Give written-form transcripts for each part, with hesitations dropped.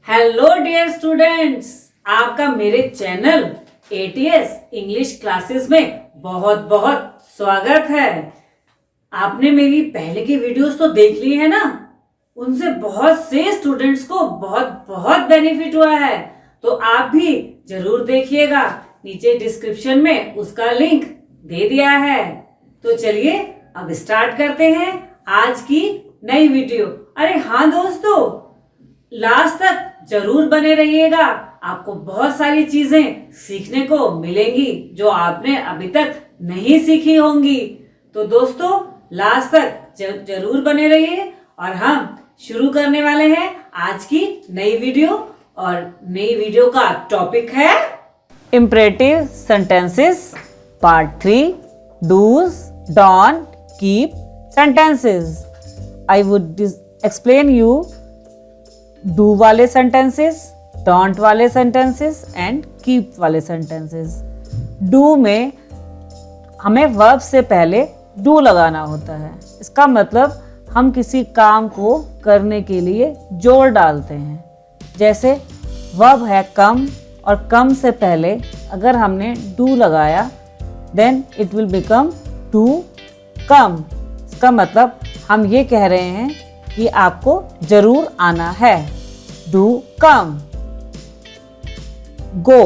Hello dear students, आपका मेरे channel ATS English classes में बहुत बहुत स्वागत है। आपने मेरी पहले की वीडियोस तो देख ली है ना, उनसे बहुत से स्टूडेंट्स को बहुत बहुत बेनिफिट हुआ है, तो आप भी जरूर देखिएगा। नीचे डिस्क्रिप्शन में उसका लिंक दे दिया है। तो चलिए अब स्टार्ट करते हैं आज की नई वीडियो। अरे हाँ दोस्तों, लास्ट तक जरूर बने रहिएगा, आपको बहुत सारी चीजें सीखने को मिलेंगी जो आपने अभी तक नहीं सीखी होंगी। तो दोस्तों लास्ट तक जरूर बने रहिए और हम शुरू करने वाले हैं आज की नई वीडियो। और नई वीडियो का टॉपिक है imperative sentences part 3, do's don't keep sentences. I would explain you do वाले सेंटेंसेस, डोंट वाले सेंटेंसेस एंड कीप वाले सेंटेंसेस। डू में हमें वर्ब से पहले डू लगाना होता है। इसका मतलब हम किसी काम को करने के लिए जोर डालते हैं। जैसे वर्ब है कम, और कम से पहले अगर हमने डू लगाया then it will become to come. इसका मतलब हम ये कह रहे हैं कि आपको जरूर आना है। Do come. गो,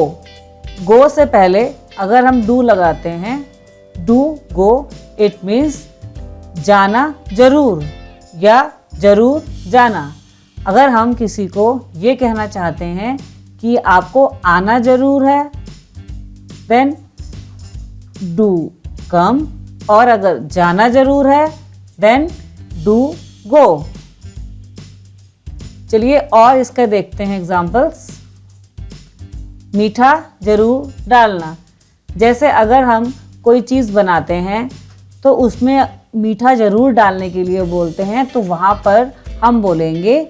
गो से पहले अगर हम डू लगाते हैं, डू गो, इट मीन्स जाना जरूर या जरूर जाना। अगर हम किसी को ये कहना चाहते हैं कि आपको आना जरूर है देन डू कम, और अगर जाना जरूर है देन डू गो। चलिए और इसके देखते हैं एग्जाम्पल्स। मीठा जरूर डालना। जैसे अगर हम कोई चीज़ बनाते हैं तो उसमें मीठा जरूर डालने के लिए बोलते हैं, तो वहाँ पर हम बोलेंगे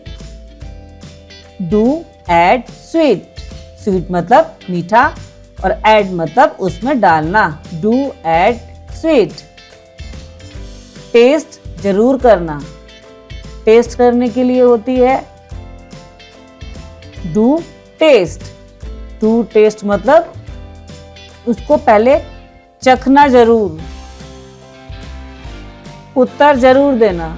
डू ऐड स्वीट। स्वीट मतलब मीठा और ऐड मतलब उसमें डालना। Do add sweet. टेस्ट जरूर करना। टेस्ट करने के लिए होती है डू टेस्ट। डू टेस्ट मतलब उसको पहले चखना जरूर, उत्तर जरूर देना।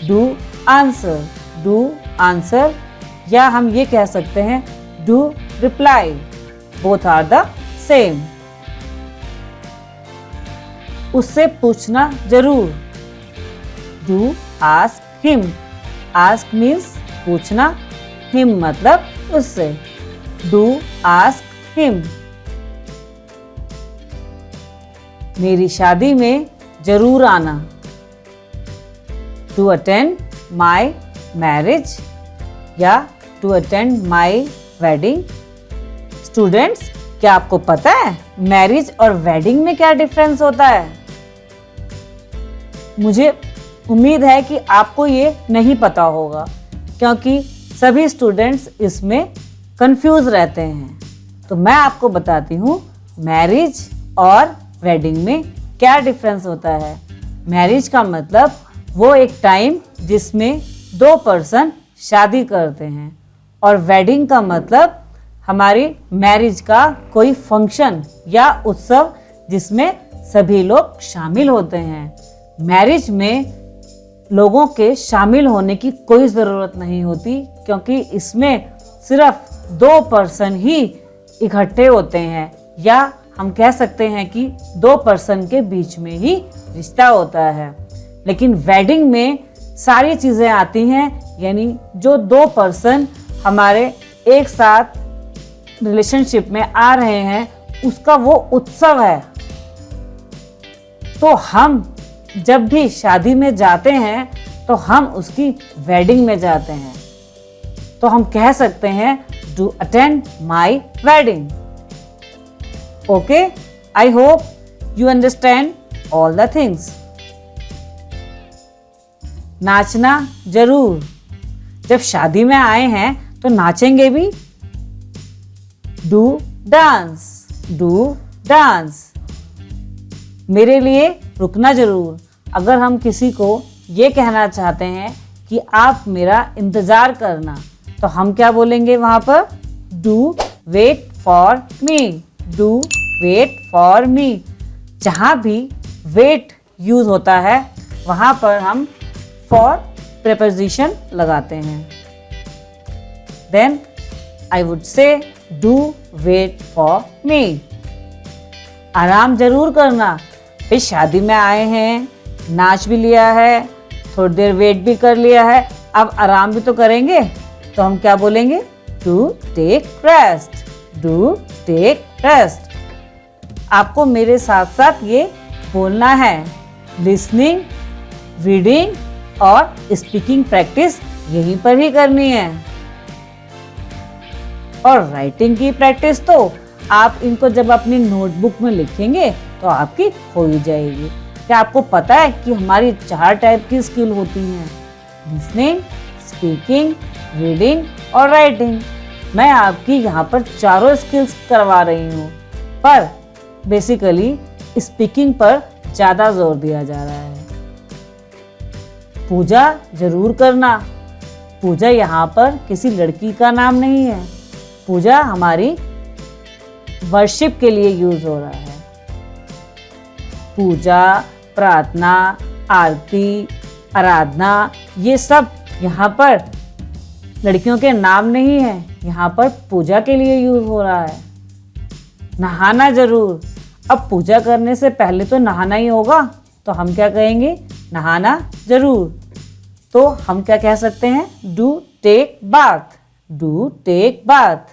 Do answer. डू आंसर, या हम ये कह सकते हैं do reply. Both are the same. उससे पूछना जरूर। Do ask him. Ask means पूछना, हिम मतलब उससे। Do ask him. मेरी शादी में जरूर आना। टू अटेंड माई मैरिज या to attend my wedding. Students, क्या आपको पता है मैरिज और वेडिंग में क्या डिफरेंस होता है? मुझे उम्मीद है कि आपको ये नहीं पता होगा, क्योंकि सभी स्टूडेंट्स इसमें कंफ्यूज रहते हैं। तो मैं आपको बताती हूँ मैरिज और वेडिंग में क्या डिफरेंस होता है। मैरिज का मतलब वो एक टाइम जिसमें दो पर्सन शादी करते हैं, और वेडिंग का मतलब हमारी मैरिज का कोई फंक्शन या उत्सव जिसमें सभी लोग शामिल होते हैं। मैरिज में लोगों के शामिल होने की कोई ज़रूरत नहीं होती, क्योंकि इसमें सिर्फ दो पर्सन ही इकट्ठे होते हैं, या हम कह सकते हैं कि दो पर्सन के बीच में ही रिश्ता होता है। लेकिन वेडिंग में सारी चीज़ें आती हैं, यानी जो दो पर्सन हमारे एक साथ रिलेशनशिप में आ रहे हैं उसका वो उत्सव है। तो हम जब भी शादी में जाते हैं तो हम उसकी वेडिंग में जाते हैं। तो हम कह सकते हैं to attend my wedding. Okay, I hope you understand all the things. नाचना जरूर। जब शादी में आए हैं तो नाचेंगे भी। Do dance. Do dance. मेरे लिए रुकना जरूर। अगर हम किसी को ये कहना चाहते हैं कि आप मेरा इंतज़ार करना, तो हम क्या बोलेंगे वहाँ पर? Do wait for me, do wait for me. जहाँ भी वेट यूज़ होता है वहाँ पर हम फॉर प्रेपोजिशन लगाते हैं। Then I would say do wait for me. आराम जरूर करना। फिर शादी में आए हैं, नाच भी लिया है, थोड़ी देर वेट भी कर लिया है, अब आराम भी तो करेंगे, तो हम क्या बोलेंगे? Do take rest, do take rest. आपको मेरे साथ साथ ये बोलना है। लिसनिंग, रीडिंग और स्पीकिंग प्रैक्टिस यहीं पर ही करनी है। और राइटिंग की प्रैक्टिस तो आप इनको जब अपनी नोटबुक में लिखेंगे तो आपकी हो ही जाएगी। क्या आपको पता है कि हमारी 4 टाइप की स्किल होती हैं? लिसनिंग, स्पीकिंग, रीडिंग और राइटिंग। मैं आपकी यहाँ पर चारों स्किल्स करवा रही हूँ, पर बेसिकली स्पीकिंग पर ज़्यादा जोर दिया जा रहा है। पूजा जरूर करना। पूजा यहाँ पर किसी लड़की का नाम नहीं है। पूजा हमारी वर्शिप के लिए यूज हो रहा है। पूजा, प्रार्थना, आरती, आराधना, ये सब यहाँ पर लड़कियों के नाम नहीं है, यहाँ पर पूजा के लिए यूज हो रहा है। नहाना जरूर। अब पूजा करने से पहले तो नहाना ही होगा, तो हम क्या कहेंगे? नहाना जरूर। तो हम क्या कह सकते हैं? Do take bath, do take bath.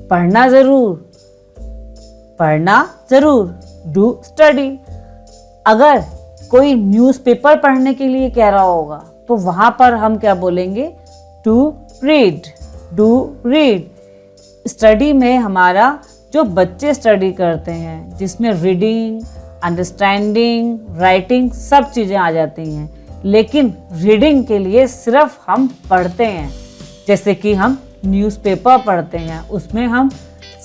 पढ़ना जरूर, पढ़ना जरूर। Do study. अगर कोई न्यूज़पेपर पढ़ने के लिए कह रहा होगा तो वहां पर हम क्या बोलेंगे? To read, do read. Study में हमारा जो बच्चे स्टडी करते हैं, जिसमें रीडिंग, अंडरस्टैंडिंग, राइटिंग सब चीज़ें आ जाती हैं, लेकिन रीडिंग के लिए सिर्फ हम पढ़ते हैं। जैसे कि हम न्यूज़पेपर पढ़ते हैं, उसमें हम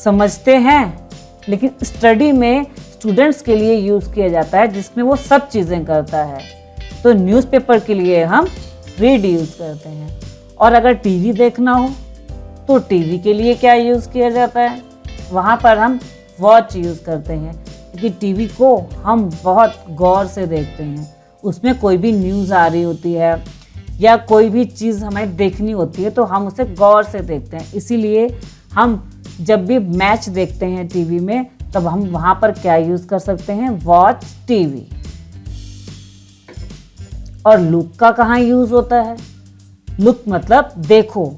समझते हैं, लेकिन स्टडी में स्टूडेंट्स के लिए यूज़ किया जाता है, जिसमें वो सब चीज़ें करता है। तो न्यूज़पेपर के लिए हम रीड यूज़ करते हैं। और अगर टीवी देखना हो तो टीवी के लिए क्या यूज़ किया जाता है? वहाँ पर हम वॉच यूज़ करते हैं, क्योंकि टीवी को हम बहुत गौर से देखते हैं। उसमें कोई भी न्यूज़ आ रही होती है या कोई भी चीज़ हमें देखनी होती है तो हम उसे गौर से देखते हैं। इसीलिए हम जब भी मैच देखते हैं टीवी में, तब हम वहाँ पर क्या यूज़ कर सकते हैं? Watch TV. और लुक का कहाँ यूज़ होता है? लुक मतलब देखो,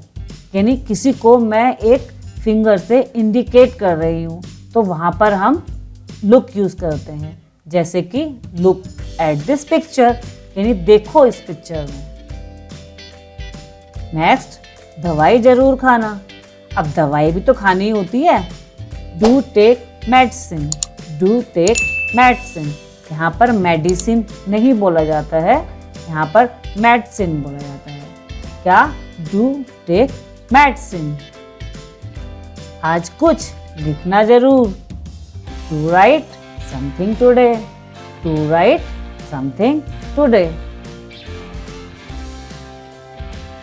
यानी किसी को मैं एक फिंगर से इंडिकेट कर रही हूँ, तो वहाँ पर हम लुक यूज़ करते हैं। जैसे कि लुक एट दिस पिक्चर, यानी देखो इस पिक्चर में। नेक्स्ट, दवाई जरूर खाना। अब दवाई भी तो खानी होती है। Do take medicine, do take medicine. यहाँ पर मेडिसिन नहीं बोला जाता है, यहाँ पर मेडिसिन बोला जाता है। क्या? Do take medicine. आज कुछ लिखना जरूर। To write something today, to write something today.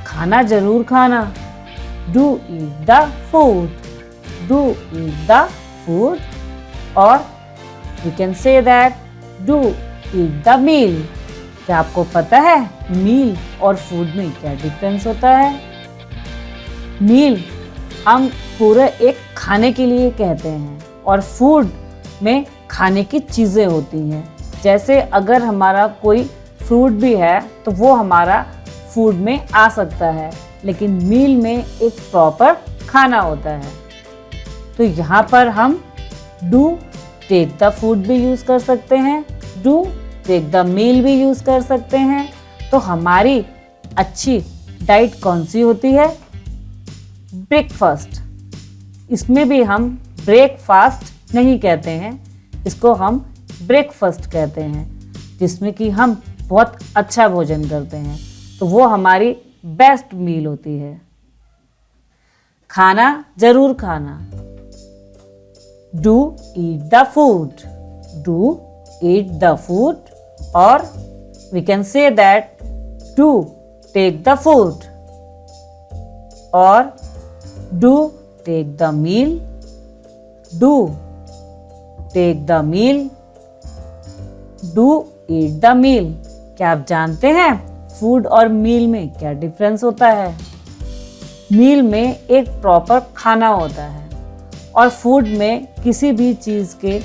खाना जरूर खाना। Do eat the food, do eat the food. और we can say that do eat the meal. क्या आपको पता है मील और फूड में क्या डिफरेंस होता है? मील हम पूरे एक खाने के लिए कहते हैं, और फूड में खाने की चीज़ें होती हैं। जैसे अगर हमारा कोई फ्रूट भी है तो वो हमारा फूड में आ सकता है, लेकिन मील में एक प्रॉपर खाना होता है। तो यहाँ पर हम डू टेक द फूड भी यूज़ कर सकते हैं, डू टेक द मील भी यूज़ कर सकते हैं। तो हमारी अच्छी डाइट कौन सी होती है? ब्रेकफास्ट। इसमें भी हम ब्रेकफास्ट नहीं कहते हैं, इसको हम ब्रेकफास्ट कहते हैं, जिसमें कि हम बहुत अच्छा भोजन करते हैं। तो वो हमारी बेस्ट मील होती है। खाना जरूर खाना। Do eat the food, do eat the food. और we can say that do take the food और do take the meal, do take the meal, do eat the meal. क्या आप जानते हैं फूड और मील में क्या डिफरेंस होता है? मील में एक प्रॉपर खाना होता है और फूड में किसी भी चीज़ के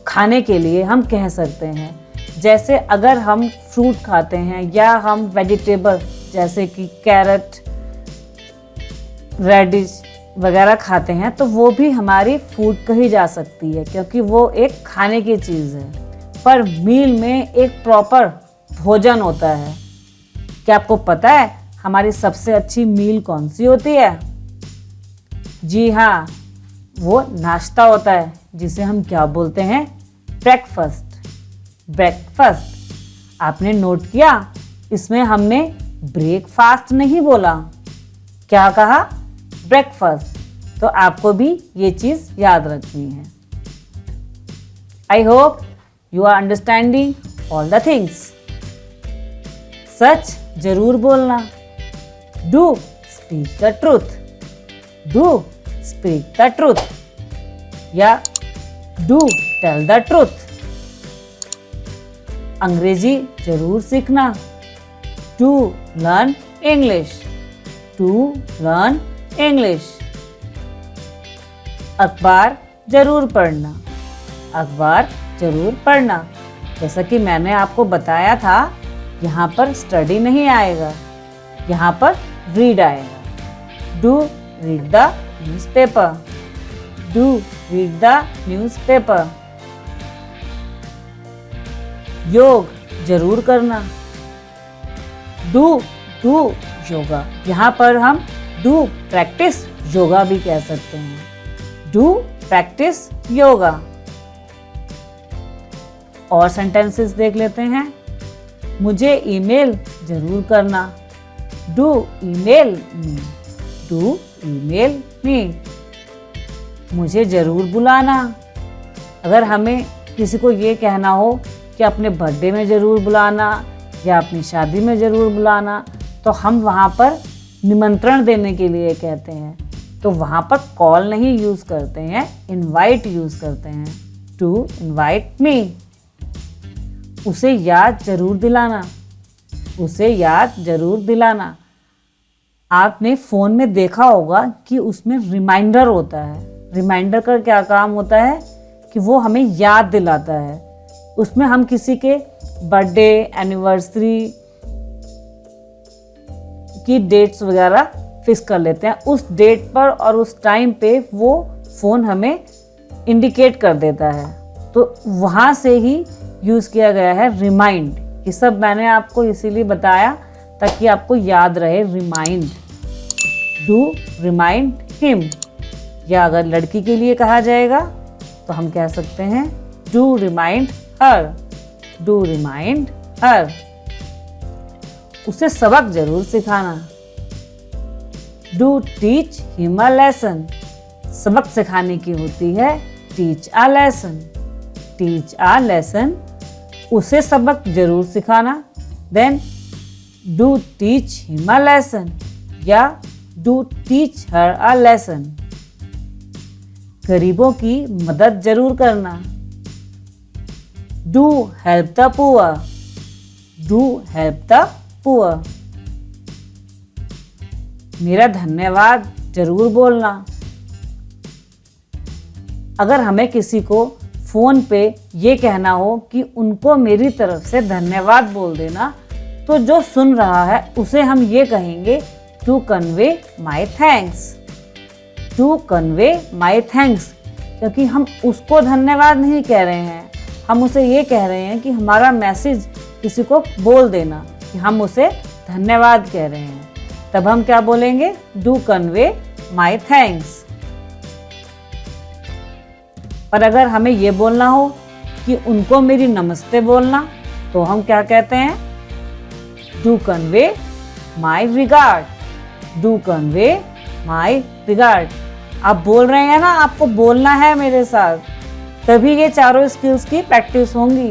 खाने के लिए हम कह सकते हैं। जैसे अगर हम फ्रूट खाते हैं या हम वेजिटेबल जैसे कि कैरेट, रेडिश वगैरह खाते हैं तो वो भी हमारी फूड कही जा सकती है क्योंकि वो एक खाने की चीज़ है। पर मील में एक प्रॉपर भोजन होता है। क्या आपको पता है हमारी सबसे अच्छी मील कौन सी होती है? जी हाँ, वो नाश्ता होता है जिसे हम क्या बोलते हैं? ब्रेकफास्ट। ब्रेकफास्ट। आपने नोट किया इसमें हमने ब्रेकफास्ट नहीं बोला, क्या कहा? ब्रेकफास्ट। तो आपको भी ये चीज़ याद रखनी है। I hope you are understanding all the things. सच जरूर बोलना। Do speak the truth, do speak the truth या डू टेल द ट्रूथ। अंग्रेजी जरूर सीखना। To learn English, to learn English. अखबार जरूर पढ़ना, अखबार जरूर पढ़ना। जैसा कि मैंने आपको बताया था यहाँ पर स्टडी नहीं आएगा, यहाँ पर रीड आएगा। Do read the newspaper, do read the newspaper. योग जरूर करना। डू योगा। यहाँ पर हम डू प्रैक्टिस योगा भी कह सकते हैं। Do practice yoga. और सेंटेंसेस देख लेते हैं। मुझे ईमेल जरूर करना। Do email me, do email me. मुझे जरूर बुलाना। अगर हमें किसी को ये कहना हो कि अपने बर्थडे में ज़रूर बुलाना या अपनी शादी में ज़रूर बुलाना तो हम वहाँ पर निमंत्रण देने के लिए कहते हैं। तो वहाँ पर कॉल नहीं यूज़ करते हैं, इनवाइट यूज़ करते हैं। To invite me. उसे याद जरूर दिलाना, उसे याद जरूर दिलाना। आपने फ़ोन में देखा होगा कि उसमें रिमाइंडर होता है। रिमाइंडर का क्या काम होता है कि वो हमें याद दिलाता है। उसमें हम किसी के बर्थडे, एनिवर्सरी की डेट्स वगैरह फिक्स कर लेते हैं। उस डेट पर और उस टाइम पे वो फ़ोन हमें इंडिकेट कर देता है। तो वहाँ से ही यूज़ किया गया है रिमाइंड। ये सब मैंने आपको इसीलिए बताया ताकि आपको याद रहे। Remind, do remind him. या अगर लड़की के लिए कहा जाएगा तो हम कह सकते हैं do remind her, do remind her. उसे सबक जरूर सिखाना। Do teach him a lesson. सबक सिखाने की होती है teach a lesson, teach a lesson. उसे सबक जरूर सिखाना। Then do teach him a lesson या do teach her a lesson. गरीबों की मदद जरूर करना। Do help the poor, do help the poor. मेरा धन्यवाद जरूर बोलना। अगर हमें किसी को फ़ोन पे ये कहना हो कि उनको मेरी तरफ से धन्यवाद बोल देना तो जो सुन रहा है उसे हम ये कहेंगे to convey my thanks, to convey my thanks. क्योंकि हम उसको धन्यवाद नहीं कह रहे हैं, हम उसे ये कह रहे हैं कि हमारा मैसेज किसी को बोल देना कि हम उसे धन्यवाद कह रहे हैं। तब हम क्या बोलेंगे? Do convey my thanks. पर अगर हमें ये बोलना हो कि उनको मेरी नमस्ते बोलना तो हम क्या कहते हैं? Do convey my regard, do convey my regard. आप बोल रहे हैं ना, आपको बोलना है मेरे साथ, तभी ये चारों स्किल्स की प्रैक्टिस होंगी।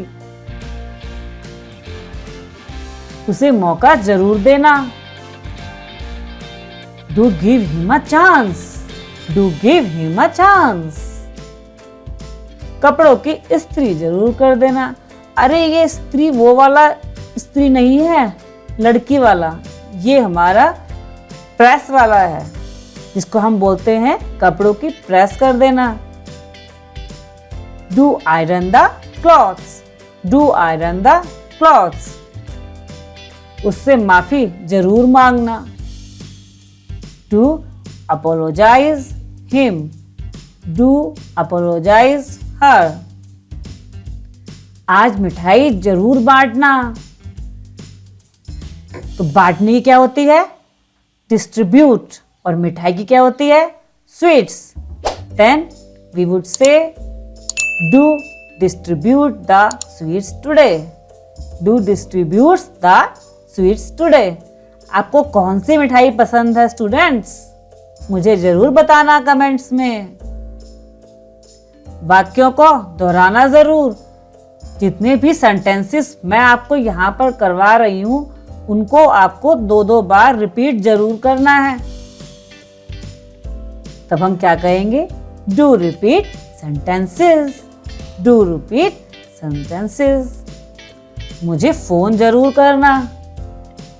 उसे मौका जरूर देना। Do give him a chance, do give him a chance. कपड़ों की इस्त्री जरूर कर देना। अरे ये इस्त्री वो वाला इस्त्री नहीं है, लड़की वाला, ये हमारा प्रेस वाला है, जिसको हम बोलते हैं कपड़ों की प्रेस कर देना। Do iron the clothes, do iron the clothes. उससे माफी जरूर मांगना। Do apologise him, do apologise her. आज मिठाई जरूर बांटना। तो बांटने की क्या होती है? डिस्ट्रीब्यूट। और मिठाई की क्या होती है? Sweets. Then we would say do distribute the sweets today, do distribute the sweets today. आपको कौन सी मिठाई पसंद है स्टूडेंट्स? मुझे जरूर बताना कमेंट्स में। वाक्यों को दोहराना जरूर। जितने भी सेंटेंसेस मैं आपको यहाँ पर करवा रही हूँ उनको आपको 2-2 बार रिपीट जरूर करना है। तब हम क्या कहेंगे? Do repeat sentences, do repeat sentences. मुझे फोन जरूर करना,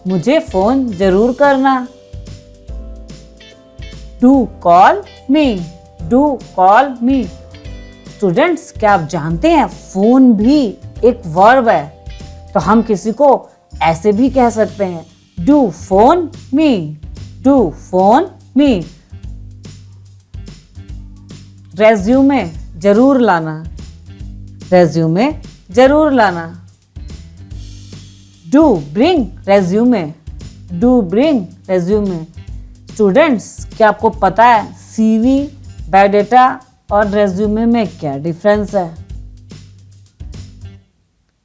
मुझे फोन जरूर करना। Do call me, do call me. Students, क्या आप जानते हैं फोन भी एक वर्ब है? तो हम किसी को ऐसे भी कह सकते हैं, do phone me, do phone me. Resume जरूर लाना, रेज्यूमे जरूर लाना। Do bring resume, do bring resume. Students, क्या आपको पता है सीवी, बायोडेटा और रेज्यूमे में क्या डिफरेंस है?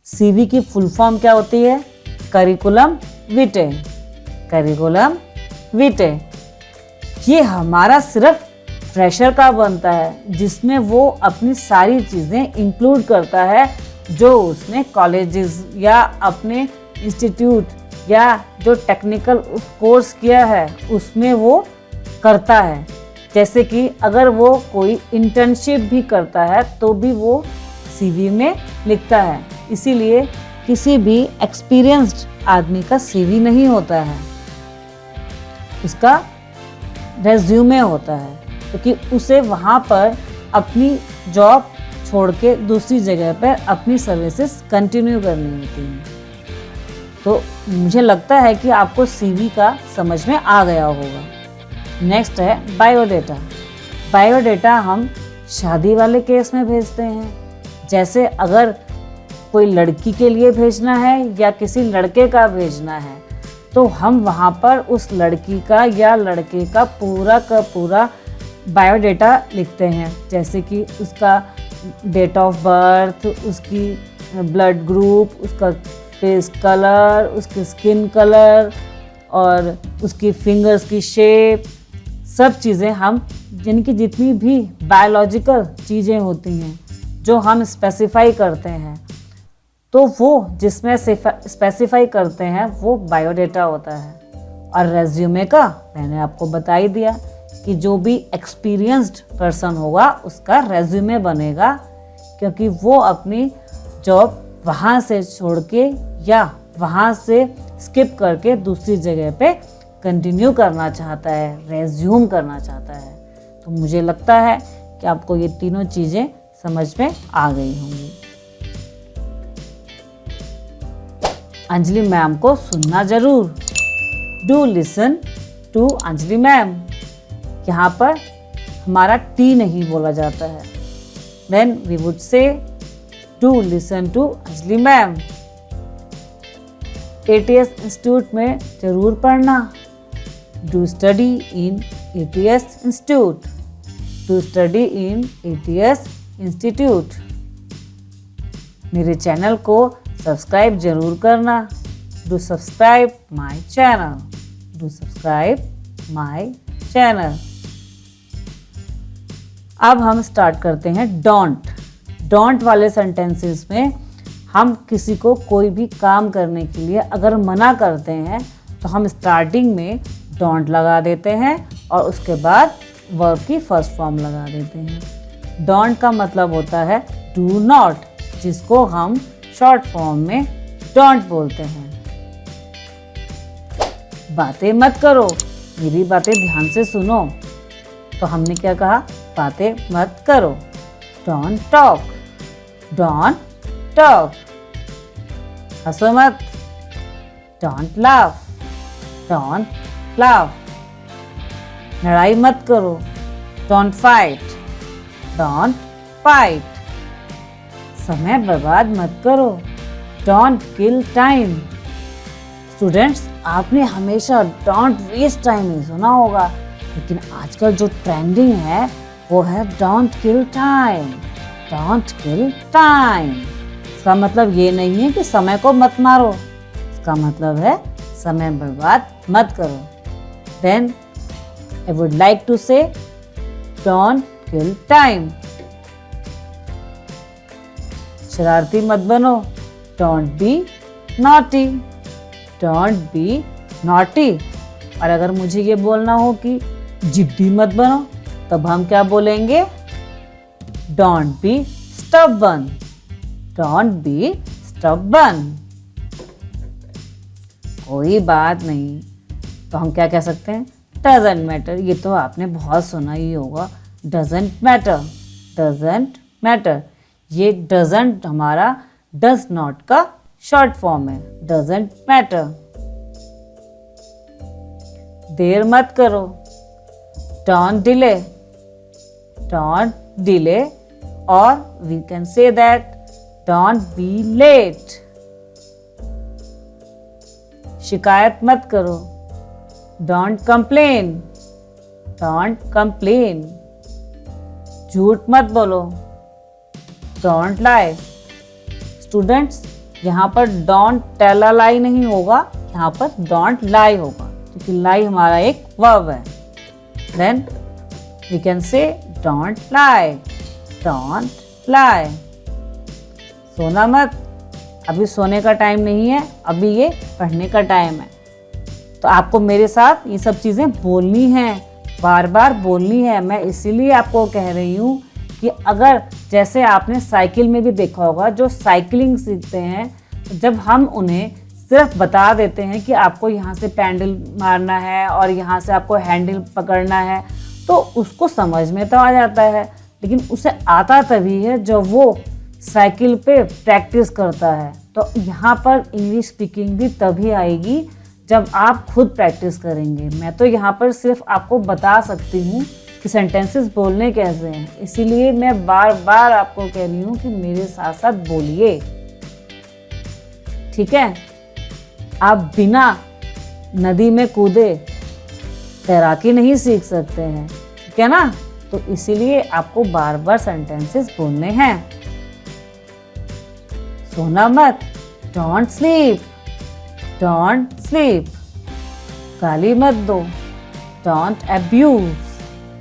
सीवी की फुल फॉर्म क्या होती है? करिकुलम विटे, करिकुलम विटे। ये हमारा सिर्फ फ्रेशर का बनता है, जिसमें वो अपनी सारी चीज़ें इंक्लूड करता है जो उसने कॉलेजेस या अपने इंस्टीट्यूट या जो टेक्निकल कोर्स किया है उसमें वो करता है। जैसे कि अगर वो कोई इंटर्नशिप भी करता है तो भी वो सीवी में लिखता है। इसीलिए किसी भी एक्सपीरियंस्ड आदमी का सीवी नहीं होता है, उसका रेज्यूमे होता है, क्योंकि उसे वहाँ पर अपनी जॉब छोड़ के दूसरी जगह पर अपनी सर्विसेज कंटिन्यू करनी होती हैं। तो मुझे लगता है कि आपको सीवी का समझ में आ गया होगा। नेक्स्ट है बायोडेटा। बायोडेटा हम शादी वाले केस में भेजते हैं। जैसे अगर कोई लड़की के लिए भेजना है या किसी लड़के का भेजना है तो हम वहाँ पर उस लड़की का या लड़के का पूरा बायोडेटा लिखते हैं। जैसे कि उसका डेट ऑफ बर्थ, उसकी ब्लड ग्रुप, उसका फेस कलर, उसकी स्किन कलर और उसकी फिंगर्स की शेप, सब चीज़ें हम, जिनकी जितनी भी बायोलॉजिकल चीज़ें होती हैं जो हम स्पेसिफाई करते हैं, तो वो जिसमें स्पेसिफाई करते हैं वो बायोडेटा होता है। और रेज्यूमे का मैंने आपको बता ही दिया कि जो भी एक्सपीरियंस्ड पर्सन होगा उसका रेज्यूमे बनेगा, क्योंकि वो अपनी जॉब वहाँ से छोड़ के या वहाँ से स्किप करके दूसरी जगह पे कंटिन्यू करना चाहता है, रेज्यूम करना चाहता है। तो मुझे लगता है कि आपको ये तीनों चीज़ें समझ में आ गई होंगी। अंजलि मैम को सुनना जरूर। Do listen to Anjali ma'am. यहाँ पर हमारा टी नहीं बोला जाता है। Then we would say do listen to Anjali ma'am. ATS institute में जरूर पढ़ना। Do study in ATS institute, do study in ATS institute. मेरे चैनल को सब्सक्राइब जरूर करना। Do subscribe my channel, do subscribe my channel. अब हम स्टार्ट करते हैं डोंट। डोंट वाले सेंटेंसेस में हम किसी को कोई भी काम करने के लिए अगर मना करते हैं तो हम स्टार्टिंग में डोंट लगा देते हैं और उसके बाद वर्ब की फर्स्ट फॉर्म लगा देते हैं। डोंट का मतलब होता है डू नॉट, जिसको हम शॉर्ट फॉर्म में डोंट बोलते हैं। बातें मत करो, मेरी बातें ध्यान से सुनो। तो हमने क्या कहा? बातें मत करो। Don't talk, don't talk. हंसो मत, डोंट लाफ, डोंट लाफ। लड़ाई मत करो, डोंट फाइट, डोंट फाइट। समय बर्बाद मत करो, डोंट किल टाइम। स्टूडेंट्स, आपने हमेशा डोंट वेस्ट टाइम ही सुना होगा, लेकिन आजकल जो ट्रेंडिंग है वो है don't kill time, don't kill time. इसका मतलब ये नहीं है कि समय को मत मारो, इसका मतलब है समय बर्बाद मत करो। Then I would like to say don't kill time. शरारती मत बनो, don't be naughty, don't be naughty. और अगर मुझे ये बोलना हो कि जिद्दी मत बनो, तब हम क्या बोलेंगे? Don't be stubborn, don't be stubborn. कोई बात नहीं, तो हम क्या कह सकते हैं? Doesn't matter. ये तो आपने बहुत सुना ही होगा, डजंट मैटर, डजंट मैटर। ये डजंट हमारा डज नॉट का शॉर्ट फॉर्म है, डजंट मैटर। देर मत करो, डोंट डिले, डोंट डिले। और we can say that don't be late. शिकायत मत करो, डोंट कंप्लेन, डोंट कंप्लेन। झूठ मत बोलो, डोंट लाई। स्टूडेंट्स, यहाँ पर डोंट टेल अ लाई नहीं होगा, यहाँ पर डोंट लाई होगा, क्योंकि लाई हमारा एक वर्ब है। Then we can say don't lie, don't lie. सोना मत, अभी सोने का टाइम नहीं है, अभी ये पढ़ने का टाइम है। तो आपको मेरे साथ ये सब चीज़ें बोलनी हैं, बार बार बोलनी है। मैं इसीलिए आपको कह रही हूँ कि अगर जैसे आपने साइकिल में भी देखा होगा, जो साइकिलिंग सीखते हैं, जब हम उन्हें सिर्फ बता देते हैं कि आपको यहाँ से पैडल मारना है और यहाँ से आपको हैंडल पकड़ना है, तो उसको समझ में तो आ जाता है, लेकिन उसे आता तभी है जब वो साइकिल पे प्रैक्टिस करता है। तो यहाँ पर इंग्लिश स्पीकिंग भी तभी आएगी जब आप खुद प्रैक्टिस करेंगे। मैं तो यहाँ पर सिर्फ आपको बता सकती हूँ कि सेंटेंसेस बोलने कैसे हैं, इसीलिए मैं बार बार आपको कह रही हूँ कि मेरे साथ साथ बोलिए, ठीक है? आप बिना नदी में कूदे तैराकी नहीं सीख सकते हैं, ठीक है ना? तो इसीलिए आपको बार बार सेंटेंसेस बोलने हैं। सोना मत, डोंट स्लीप, डोंट स्लीप। गाली मत दो, डोंट अब्यूज,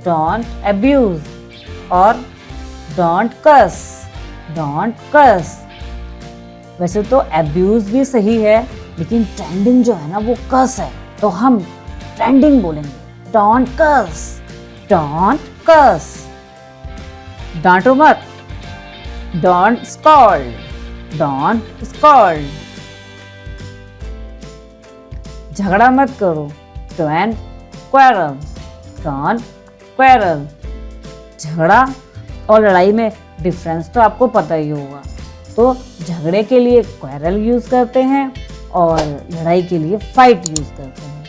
डोंट अब्यूज। और डोंट कस, डोंट कस। वैसे तो अब्यूज भी सही है, लेकिन ट्रेंडिंग जो है ना वो कस है, तो हम ट्रेंडिंग बोलेंगे, डोंट कस, डोंट कस। डांटो मत, डोंट स्कॉल्ड, डोंट स्कॉल्ड। झगड़ा मत करो, डोंट क्वारल, डोंट क्वारल। झगड़ा और लड़ाई में डिफरेंस तो आपको पता ही होगा। तो झगड़े के लिए क्वारल यूज करते हैं और लड़ाई के लिए फाइट यूज करते हैं,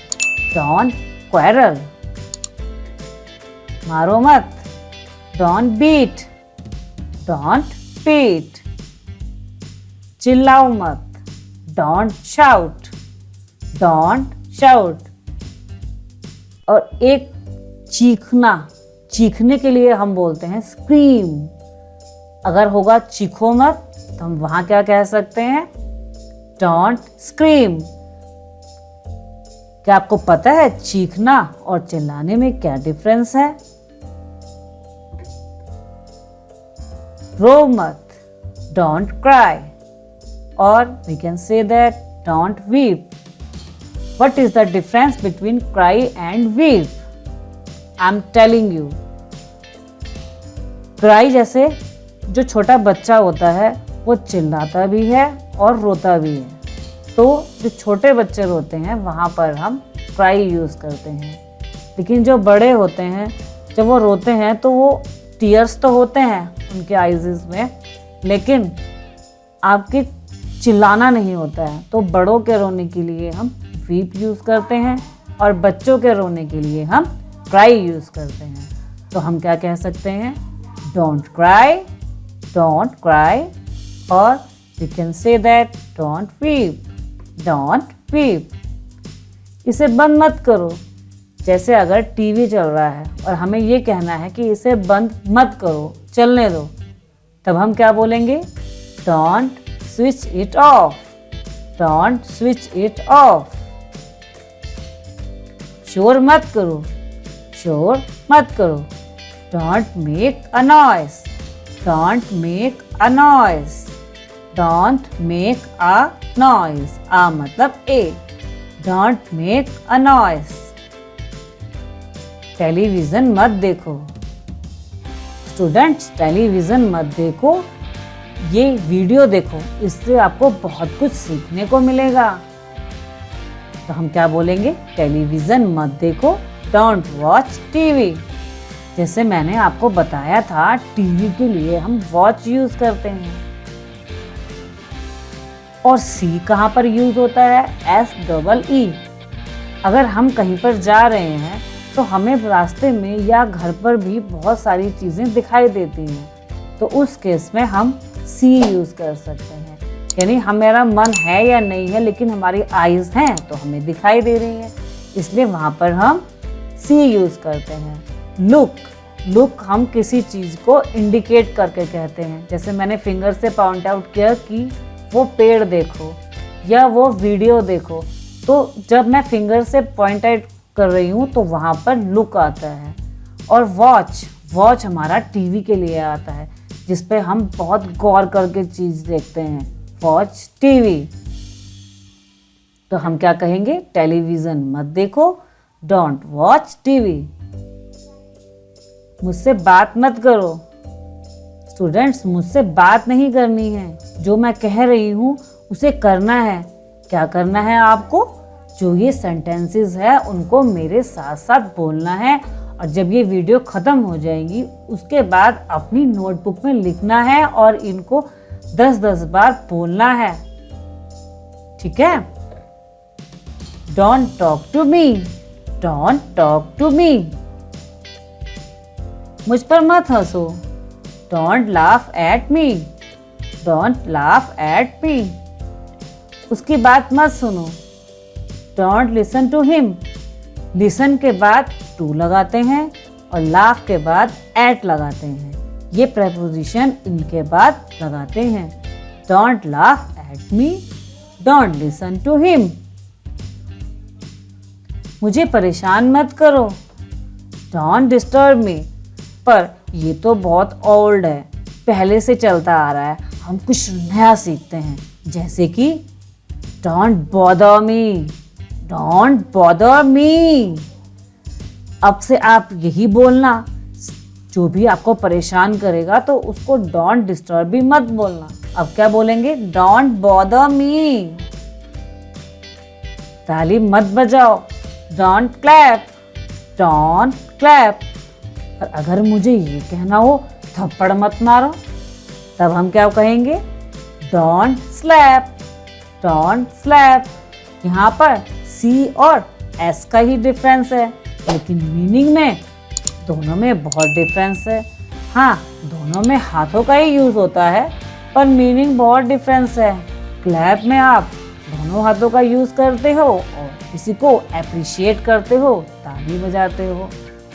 डोंट क्वारल। मारो मत, डोंट बीट, डोंट बीट। चिल्लाओ मत, डोंट शाउट, डोंट शाउट। और एक चीखना, चीखने के लिए हम बोलते हैं स्क्रीम। अगर होगा चीखो मत, तो हम वहां क्या कह सकते हैं? Don't scream. क्या आपको पता है चीखना और चिल्लाने में क्या डिफरेंस है? रो मत, don't cry, or we can say that don't weep. What is the difference between cry and weep? I'm telling you. Cry जैसे जो छोटा बच्चा होता है वो चिल्लाता भी है और रोता भी है, तो जो छोटे बच्चे रोते हैं वहाँ पर हम cry यूज़ करते हैं। लेकिन जो बड़े होते हैं जब वो रोते हैं तो वो टीयर्स तो होते हैं उनके आईज़ में, लेकिन आपके चिल्लाना नहीं होता है। तो बड़ों के रोने के लिए हम वीप यूज़ करते हैं और बच्चों के रोने के लिए हम क्राई यूज़ करते हैं। तो हम क्या कह सकते हैं? डोंट क्राई, डोंट क्राई, और we can say that don't weep, don't weep. इसे बंद मत करो। जैसे अगर टीवी चल रहा है और हमें ये कहना है कि इसे बंद मत करो, चलने दो, तब हम क्या बोलेंगे? Don't switch it off, don't switch it off. शोर मत करो, शोर मत करो। Don't make a noise, don't make a noise, don't make a noise. आ मतलब ए, don't make a noise. Television मत देखो। स्टूडेंट्स, टेलीविज़न मत देखो, ये वीडियो देखो, इससे आपको बहुत कुछ सीखने को मिलेगा। तो हम क्या बोलेंगे? टेलीविज़न मत देखो, डोंट वॉच टीवी। जैसे मैंने आपको बताया था, टीवी के लिए हम वॉच यूज़ करते हैं। और सी कहाँ पर यूज़ होता है? SEE। अगर हम कहीं पर जा रहे हैं तो हमें रास्ते में या घर पर भी बहुत सारी चीज़ें दिखाई देती हैं, तो उस केस में हम सी यूज़ कर सकते हैं। यानी हमारा मन है या नहीं है, लेकिन हमारी आइज़ हैं तो हमें दिखाई दे रही हैं, इसलिए वहाँ पर हम सी यूज़ करते हैं। लुक, लुक हम किसी चीज़ को इंडिकेट करके कहते हैं। जैसे मैंने फिंगर से पॉइंट आउट किया कि वो पेड़ देखो या वो वीडियो देखो, तो जब मैं फिंगर से पॉइंट आउट कर रही हूँ तो वहाँ पर लुक आता है। और वॉच, वॉच हमारा टीवी के लिए आता है, जिस पे हम बहुत गौर करके चीज़ देखते हैं। Watch TV. तो हम क्या कहेंगे? टेलीविज़न मत देखो, डोंट वॉच टीवी। मुझसे बात मत करो। स्टूडेंट्स, मुझसे बात नहीं करनी है, जो मैं कह रही हूँ उसे करना है। क्या करना है आपको? जो ये सेंटेंसेस है उनको मेरे साथ साथ बोलना है, और जब ये वीडियो ख़त्म हो जाएगी उसके बाद अपनी नोटबुक में लिखना है और इनको 10-10 बार बोलना है। ठीक है? Don't talk to me, don't talk to me. मुझ पर मत हंसो। Don't laugh at me, don't laugh at me. उसकी बात मत सुनो। Don't listen to him. Listen के बाद टू लगाते हैं और लाफ के बाद एट लगाते हैं। ये प्रेपोजिशन इनके बाद लगाते हैं। Don't laugh at me, don't listen to him. मुझे परेशान मत करो। Don't disturb me. पर ये तो बहुत ओल्ड है, पहले से चलता आ रहा है। हम कुछ नया सीखते हैं, जैसे कि don't bother me, don't bother me. अब से आप यही बोलना, जो भी आपको परेशान करेगा तो उसको डोंट डिस्टर्ब भी मत बोलना। अब क्या बोलेंगे? Don't bother me. ताली मत बजाओ। Don't clap, don't clap. और अगर मुझे ये कहना हो थप्पड़ मत मारो, तब हम क्या कहेंगे? Don't slap, don't slap. यहाँ पर सी और एस का ही डिफरेंस है, लेकिन मीनिंग में दोनों में बहुत डिफरेंस है। हाँ, दोनों में हाथों का ही यूज़ होता है, पर मीनिंग बहुत डिफरेंस है। क्लैप में आप दोनों हाथों का यूज़ करते हो और किसी को अप्रिशिएट करते हो, ताली बजाते हो।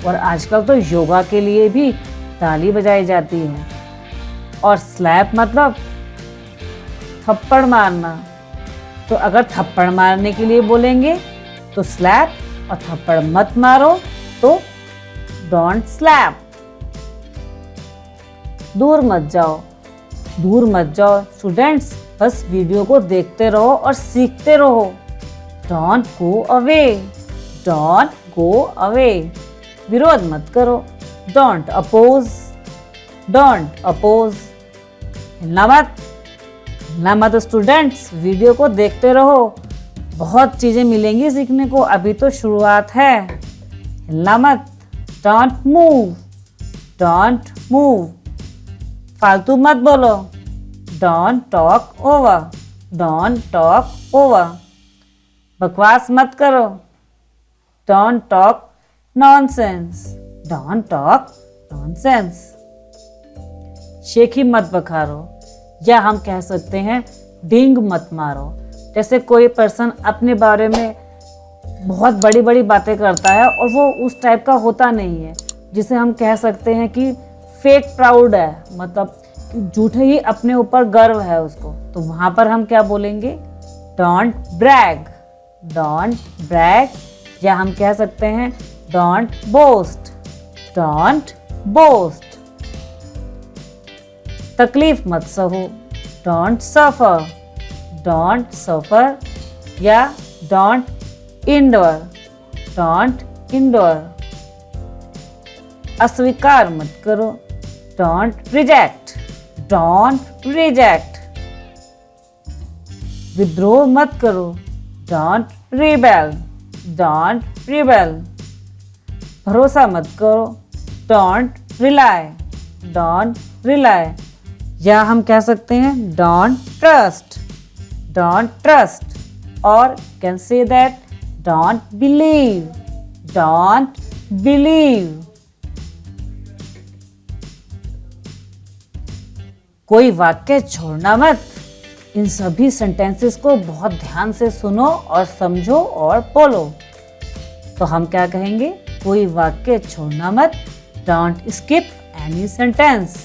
और आजकल तो योगा के लिए भी ताली बजाई जाती है। और स्लैप मतलब थप्पड़ मारना। तो अगर थप्पड़ मारने के लिए बोलेंगे तो स्लैप, और थप्पड़ मत मारो तो डोंट स्लैप। दूर मत जाओ, दूर मत जाओ। स्टूडेंट्स, बस वीडियो को देखते रहो और सीखते रहो। Don't go away, don't go away. विरोध मत करो। Don't oppose, don't oppose. हिलना मत, हिलना मत स्टूडेंट्स, वीडियो को देखते रहो। बहुत चीजें मिलेंगी सीखने को, अभी तो शुरुआत है। हिलना मत। Don't move, don't move. फालतू मत बोलो। Don't talk over, don't talk over. बकवास मत करो। Don't talk nonsense, don't talk nonsense. शेखी मत बखारो, या हम कह सकते हैं डींग मत मारो। जैसे कोई पर्सन अपने बारे में बहुत बड़ी बड़ी बातें करता है और वो उस टाइप का होता नहीं है, जिसे हम कह सकते हैं कि फेक प्राउड है, मतलब झूठे ही अपने ऊपर गर्व है उसको, तो वहाँ पर हम क्या बोलेंगे? Don't brag, don't brag. या हम कह सकते हैं डोंट बोस्ट, डोंट बोस्ट। तकलीफ मत सहो, डोंट सफर, डोंट सफर। या डोंट इंडोर, डोंट इंडोर। अस्वीकार मत करो, डोंट रिजेक्ट, डोंट रिजेक्ट। विद्रोह मत करो, डोंट रिबेल, डोंट रिबेल। भरोसा मत करो, डोंट रिलाई, डोंट रिलाई। या हम कह सकते हैं डोंट ट्रस्ट, डोंट ट्रस्ट। और can say that don't believe, don't believe. कोई वाक्य छोड़ना मत। इन सभी सेंटेंसेस को बहुत ध्यान से सुनो और समझो और बोलो। तो हम क्या कहेंगे? कोई वाक्य छोड़ना मत, डोंट स्किप एनी सेंटेंस।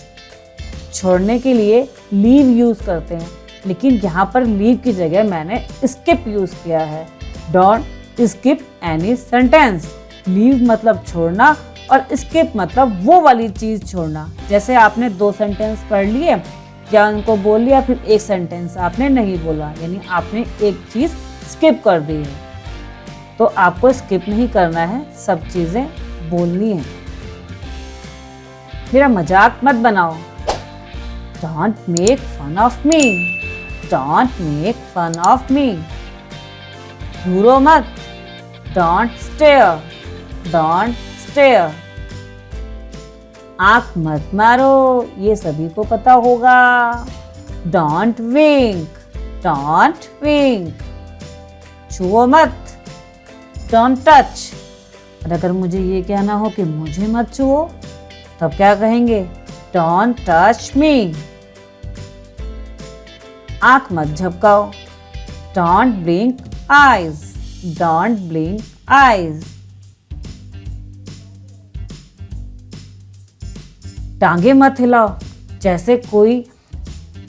छोड़ने के लिए लीव यूज करते हैं, लेकिन यहाँ पर लीव की जगह मैंने स्किप यूज किया है। Don't skip any sentence. Leave मतलब छोड़ना और स्किप मतलब वो वाली चीज छोड़ना। जैसे आपने 2 सेंटेंस पढ़ लिए या उनको बोल लिया, फिर एक सेंटेंस आपने नहीं बोला, यानी आपने एक चीज स्किप कर दी है। तो आपको स्किप नहीं करना है, सब चीजें बोलनी है। मेरा मजाक मत बनाओ, don't make fun of me, don't make fun of me. घूरो मत, डोंट स्टेयर, डोंट स्टेयर। आंख मत मारो, ये सभी को पता होगा। Don't wink, don't wink. छुओ मत, डोंट टच। और अगर मुझे ये कहना हो कि मुझे मत छुओ, तब क्या कहेंगे? Don't touch me. आंख मत झपकाओ, don't blink eyes, don't blink eyes. टांगे मत हिलाओ। जैसे कोई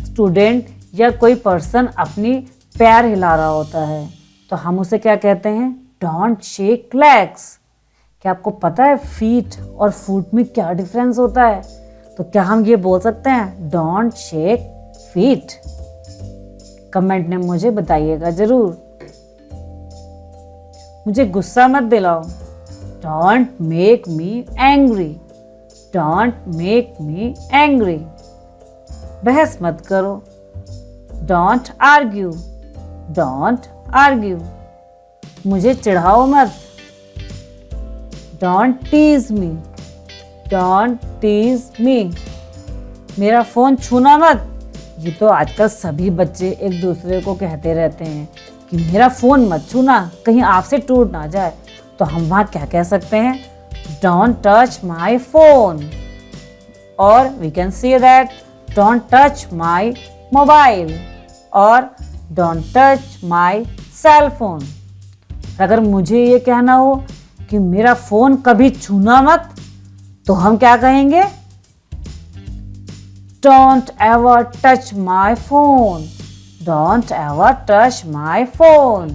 स्टूडेंट या कोई पर्सन अपनी पैर हिला रहा होता है, तो हम उसे क्या कहते हैं? Don't shake legs. क्या आपको पता है फीट और फुट में क्या डिफरेंस होता है? तो क्या हम ये बोल सकते हैं डोंट शेक फीट? कमेंट में मुझे बताइएगा जरूर। मुझे गुस्सा मत दिलाओ, don't make me angry, don't make me angry. बहस मत करो, डोंट आर्ग्यू, डोंट आर्ग्यू। मुझे चिढ़ाओ मत, don't tease me, don't tease me. मेरा फोन छूना मत। ये तो आजकल सभी बच्चे एक दूसरे को कहते रहते हैं कि मेरा फोन मत छूना, कहीं आपसे टूट ना जाए। तो हम वहाँ क्या कह सकते हैं? Don't touch my phone. और we can say that don't touch my mobile और don't touch my cell phone. अगर मुझे ये कहना हो कि मेरा फोन कभी छूना मत, तो हम क्या कहेंगे? Don't ever touch my phone, don't ever touch my phone.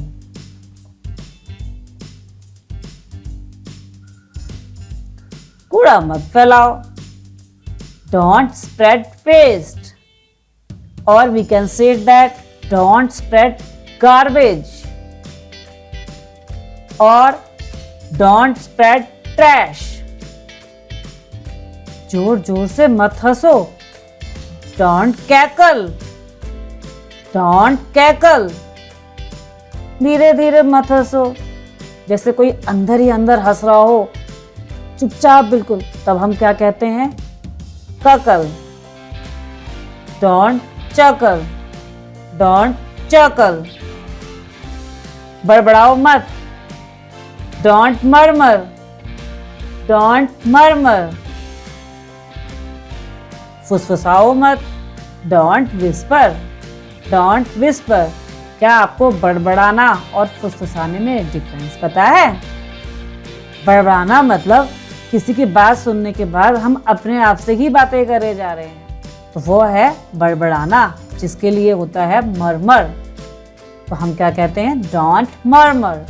कूड़ा मत फैलाओ, डोंट स्प्रेड वेस्ट। और we can say that don't spread garbage और डोंट स्प्रेड ट्रैश। जोर जोर से मत हंसो, डोंट कैकल, डोंट कैकल। धीरे धीरे मत हंसो, जैसे कोई अंदर ही अंदर हंस रहा हो, चुपचाप बिल्कुल, तब हम क्या कहते हैं? ककल। Don't चकल, don't चकल। बड़बड़ाओ मत, डोंट मरमर, डोंट मरमर। फुसफुसाओ मत, डोंट विस्पर, डोंट विस्पर। क्या आपको बड़बड़ाना और फुसफुसाने में डिफरेंस पता है? बड़बड़ाना मतलब किसी की बात सुनने के बाद हम अपने आप से ही बातें करे जा रहे हैं, तो वो है बड़बड़ाना, जिसके लिए होता है मरमर। तो हम क्या कहते हैं? डोंट मरमर।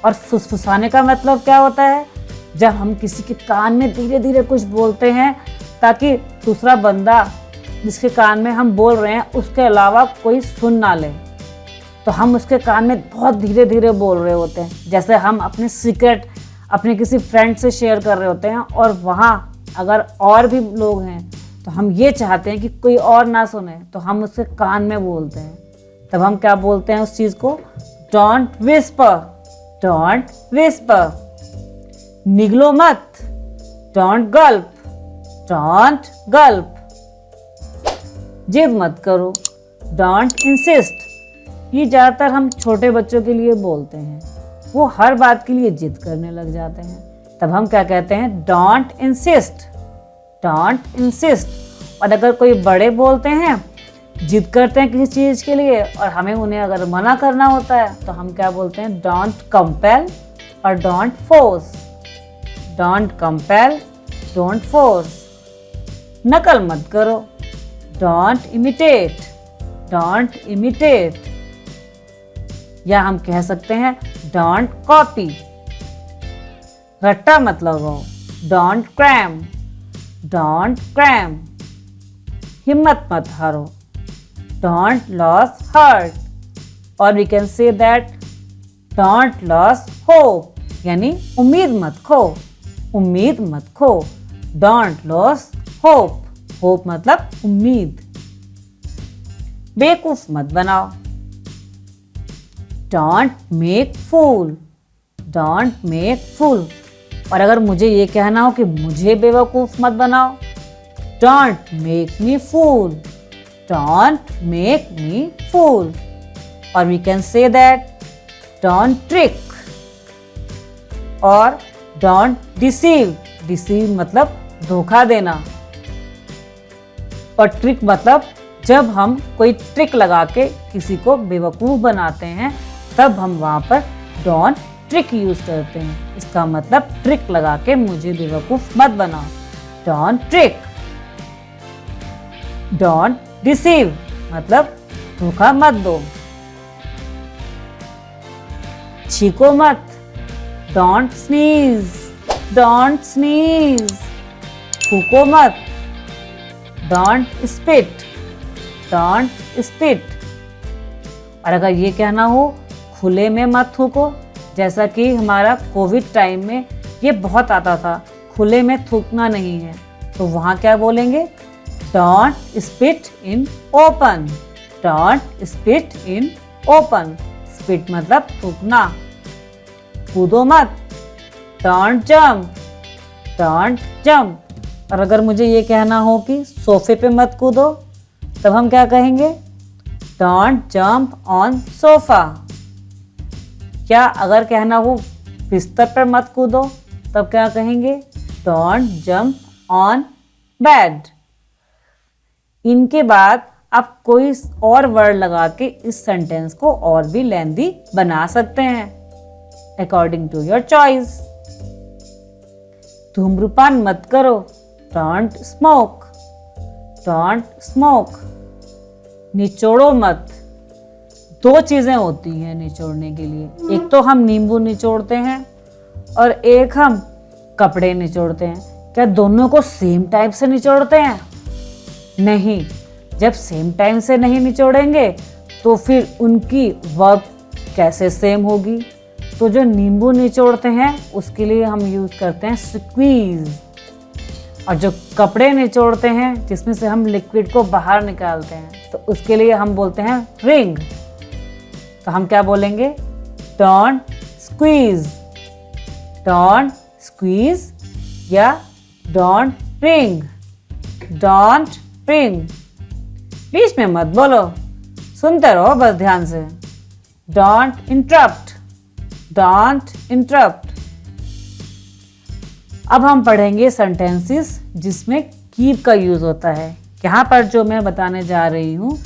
और फुसफुसाने का मतलब क्या होता है? जब हम किसी के कान में धीरे धीरे कुछ बोलते हैं ताकि दूसरा बंदा जिसके कान में हम बोल रहे हैं उसके अलावा कोई सुन ना ले, तो हम उसके कान में बहुत धीरे धीरे बोल रहे होते हैं। जैसे हम अपने सीक्रेट अपने किसी फ्रेंड से शेयर कर रहे होते हैं और वहाँ अगर और भी लोग हैं तो हम ये चाहते हैं कि कोई और ना सुने, तो हम उसके कान में बोलते हैं। तब हम क्या बोलते हैं उस चीज़ को? Don't whisper, don't whisper. निगलो मत, डोंट गल्प, डोंट गल्प। जिद मत करो, डोंट इंसिस्ट। ये ज़्यादातर हम छोटे बच्चों के लिए बोलते हैं, वो हर बात के लिए जिद करने लग जाते हैं। तब हम क्या कहते हैं? Don't insist, don't insist. और अगर कोई बड़े बोलते हैं, जिद करते हैं किसी चीज़ के लिए और हमें उन्हें अगर मना करना होता है तो हम क्या बोलते हैं? डोंट कंपेल और don't force, don't compel, don't force. नकल मत करो, डोंट इमिटेट, डोंट इमिटेट। या हम कह सकते हैं डोंट कॉपी। रट्टा मत लगाओ, डोंट क्रैम, डोंट क्रैम। हिम्मत मत हारो, डोंट लॉस हार्ट। और we can say that don't lose hope, यानी उम्मीद मत खो, उम्मीद मत खो। डोंट लॉस होप, होप मतलब उम्मीद। बेवकूफ मत बनाओ, don't make fool, don't make fool. और अगर मुझे ये कहना हो कि मुझे बेवकूफ मत बनाओ, don't make me fool, don't make me fool. और we can say that don't trick और डोंट डिसीव। डिसीव मतलब धोखा देना, और ट्रिक मतलब जब हम कोई ट्रिक लगा के किसी को बेवकूफ़ बनाते हैं तब हम वहाँ पर डोंट ट्रिक यूज़ करते हैं। इसका मतलब ट्रिक लगा के मुझे बेवकूफ़ मत बनाओ, डोंट ट्रिक। डोंट डिसीव मतलब धोखा मत दो। छींको मत, डोंट स्नीज, डोंट स्नीज। थूको मत, डोंट स्पिट, डोंट स्पिट। और अगर ये कहना हो खुले में मत थूको, जैसा कि हमारा कोविड टाइम में ये बहुत आता था, खुले में थूकना नहीं है, तो वहाँ क्या बोलेंगे? Don't spit in open, don't spit in open. Spit मतलब थूकना। कूदो मत, डोंट जंप, डोंट जंप। और अगर मुझे ये कहना हो कि सोफे पे मत कूदो, तब हम क्या कहेंगे? Don't jump on sofa. क्या अगर कहना हो बिस्तर पर मत कूदो, तब क्या कहेंगे? Don't jump on bed. इनके बाद आप कोई और वर्ड लगा के इस सेंटेंस को और भी लेंथी बना सकते हैं अकॉर्डिंग टू योर चॉइस। धूम्रपान मत करो, डोंट स्मोक, डोंट स्मोक। निचोड़ो मत। दो चीजें होती हैं निचोड़ने के लिए, एक तो हम नींबू निचोड़ते हैं और एक हम कपड़े निचोड़ते हैं। क्या दोनों को सेम टाइप से निचोड़ते हैं? नहीं। जब सेम टाइम से नहीं निचोड़ेंगे तो फिर उनकी वर्ब कैसे सेम होगी। तो जो नींबू निचोड़ते हैं उसके लिए हम यूज़ करते हैं स्क्वीज, और जो कपड़े निचोड़ते हैं जिसमें से हम लिक्विड को बाहर निकालते हैं तो उसके लिए हम बोलते हैं रिंग। तो हम क्या बोलेंगे, डोंट स्क्वीज, डोंट स्क्वीज या डोंट रिंग, डोंट रिंग। बीच में मत बोलो, सुनते रहो बस ध्यान से। Don't interrupt, don't interrupt. अब हम पढ़ेंगे सेंटेंसेस जिसमें कीप का यूज होता है। यहाँ पर जो मैं बताने जा रही हूँ,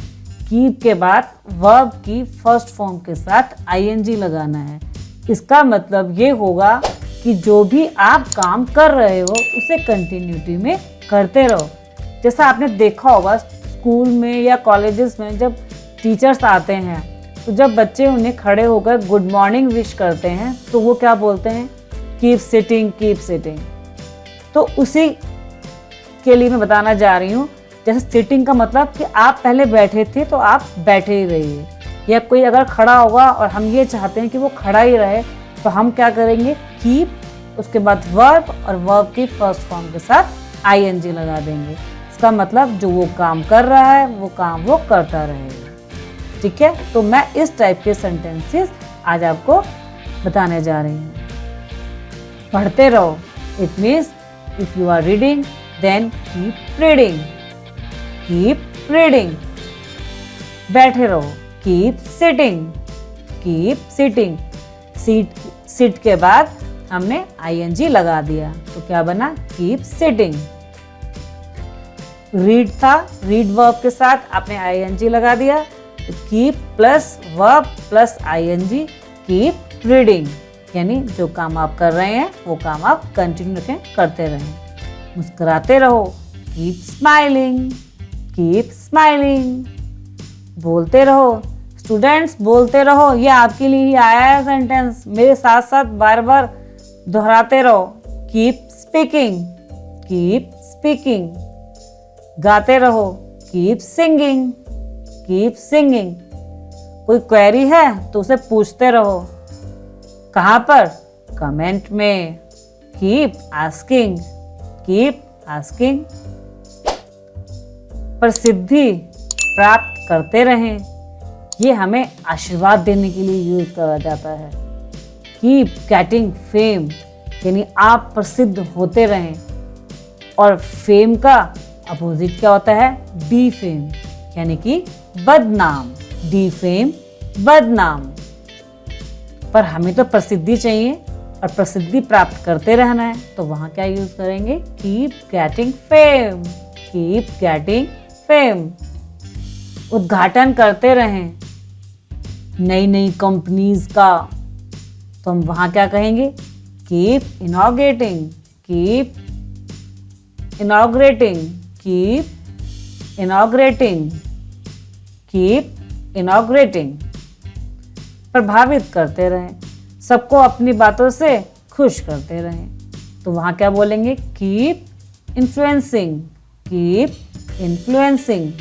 कीप के बाद वर्ब की फर्स्ट फॉर्म के साथ आईएनजी लगाना है। इसका मतलब ये होगा कि जो भी आप काम कर रहे हो उसे कंटिन्यूटी में करते रहो। जैसा आपने देखा होगा स्कूल में या कॉलेजेस में जब टीचर्स आते हैं तो जब बच्चे उन्हें खड़े होकर गुड मॉर्निंग विश करते हैं तो वो क्या बोलते हैं, कीप सिटिंग, कीप सिटिंग। तो उसी के लिए मैं बताना जा रही हूँ। जैसे सिटिंग का मतलब कि आप पहले बैठे थे तो आप बैठे ही रहिए, या कोई अगर खड़ा होगा और हम ये चाहते हैं कि वो खड़ा ही रहे तो हम क्या करेंगे, कीप, उसके बाद वर्ब और वर्ब की फर्स्ट फॉर्म के साथ आईएनजी लगा देंगे। इसका मतलब जो वो काम कर रहा है वो काम वो करता रहेगा। ठीक है, तो मैं इस टाइप के सेंटेंसेस आज आपको बताने जा रही हूँ। पढ़ते रहो। It means if you are reading then keep reading, keep reading. बैठे रहो, keep sitting, keep sitting. Sit के बाद हमने आईएनजी लगा दिया तो क्या बना, कीप सिटिंग। रीड था, रीड वर्ब के साथ आपने आईएनजी लगा दिया तो keep plus verb plus ING, keep reading. यानी जो काम आप कर रहे हैं वो काम आप कंटिन्यू करते रहें। मुस्कुराते रहो, कीप स्माइलिंग, कीप स्माइलिंग। बोलते रहो, स्टूडेंट्स बोलते रहो। ये आपके लिए ही आया है सेंटेंस, मेरे साथ साथ बार बार दोहराते रहो। Keep speaking, keep speaking. गाते रहो, कीप सिंगिंग, कीप सिंगिंग। कोई क्वेरी है तो उसे पूछते रहो। कहाँ पर, कमेंट में। Keep asking, keep asking. प्रसिद्धि प्राप्त करते रहें, ये हमें आशीर्वाद देने के लिए यूज करा जाता है। कीप गेटिंग फेम, यानी आप प्रसिद्ध होते रहें। और फेम का अपोजिट क्या होता है, डी फेम, यानी कि बदनाम। डी फेम, बदनाम। पर हमें तो प्रसिद्धि चाहिए और प्रसिद्धि प्राप्त करते रहना है तो वहां क्या यूज करेंगे, keep getting fame, keep getting fame. उद्घाटन करते रहें नई नई कंपनीज का तो हम वहां क्या कहेंगे, keep inaugurating, keep inaugurating, keep inaugurating, keep inaugurating. प्रभावित करते रहें, सबको अपनी बातों से खुश करते रहें तो वहां क्या बोलेंगे, कीप इन्फ्लुएंसिंग, कीप इन्फ्लुएंसिंग।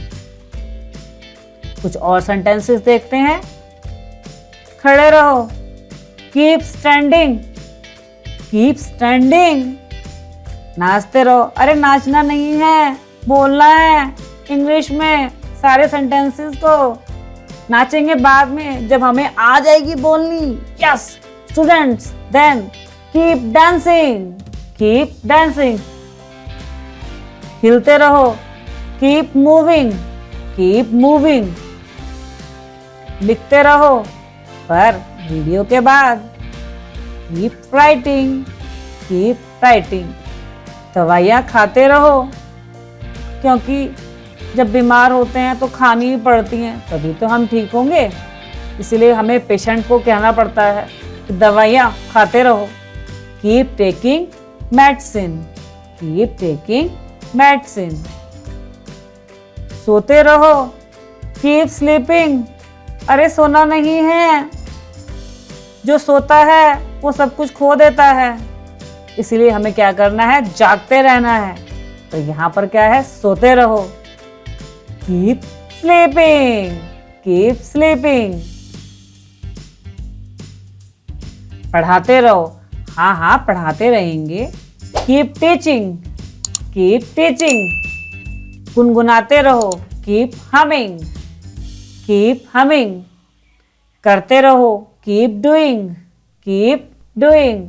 कुछ और सेंटेंसेस देखते हैं। खड़े रहो, कीप स्टैंडिंग, कीप स्टैंडिंग। नाचते रहो, अरे नाचना नहीं है, बोलना है इंग्लिश में सारे सेंटेंसेस को। नाचेंगे बाद में जब हमें आ जाएगी बोलनी। Yes students, then keep dancing, keep dancing. हिलते रहो, कीप मूविंग, कीप मूविंग। लिखते रहो पर वीडियो के बाद, कीप राइटिंग, कीप राइटिंग। दवाइयाँ खाते रहो क्योंकि जब बीमार होते हैं तो खानी ही पड़ती हैं, तभी तो हम ठीक होंगे। इसलिए हमें पेशेंट को कहना पड़ता है कि दवाइयाँ खाते रहो। Keep taking medicine, keep taking medicine. सोते रहो, कीप स्लीपिंग। अरे सोना नहीं है, जो सोता है वो सब कुछ खो देता है। इसलिए हमें क्या करना है, जागते रहना है। तो यहाँ पर क्या है, सोते रहो। Keep sleeping, keep sleeping. पढ़ाते रहो, हाँ हाँ पढ़ाते रहेंगे। Keep teaching, keep teaching. गुनगुनाते रहो, कीप हमिंग, कीप हमिंग। करते रहो, कीप डूइंग, कीप डूइंग।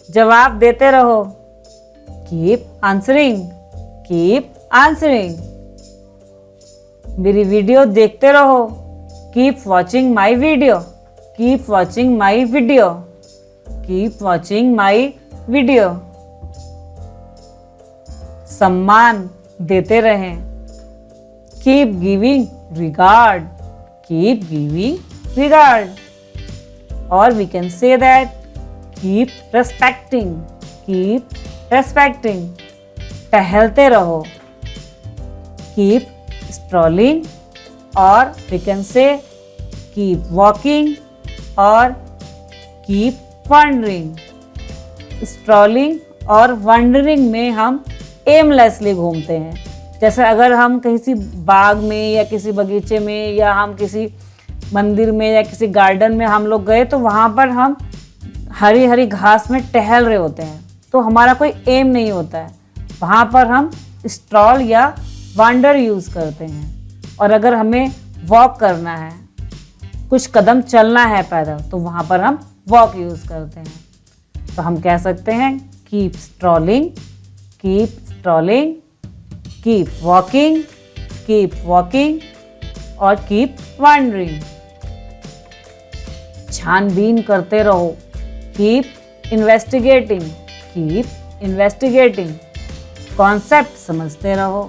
जवाब देते रहो, कीप आंसरिंग, कीप आंसरिंग। मेरी वीडियो देखते रहो, keep watching my video, keep watching my video, keep watching my video. सम्मान देते रहें, keep giving regard, keep giving regard. और we can say that keep respecting, keep respecting. टहलते रहो, keep strolling, और we can say keep walking और keep wandering. Strolling और wandering में हम एमलेसली घूमते हैं। जैसे अगर हम किसी बाग में या किसी बगीचे में या हम किसी मंदिर में या किसी गार्डन में हम लोग गए, तो वहाँ पर हम हरी हरी घास में टहल रहे होते हैं, तो हमारा कोई एम नहीं होता है। वहाँ पर हम स्ट्रॉल या वांडर यूज़ करते हैं। और अगर हमें वॉक करना है, कुछ कदम चलना है पैदल, तो वहाँ पर हम वॉक यूज़ करते हैं। तो हम कह सकते हैं keep strolling, keep strolling, keep walking, keep walking और कीप वंडरिंग। छानबीन करते रहो, keep investigating, keep investigating. Concept समझते रहो,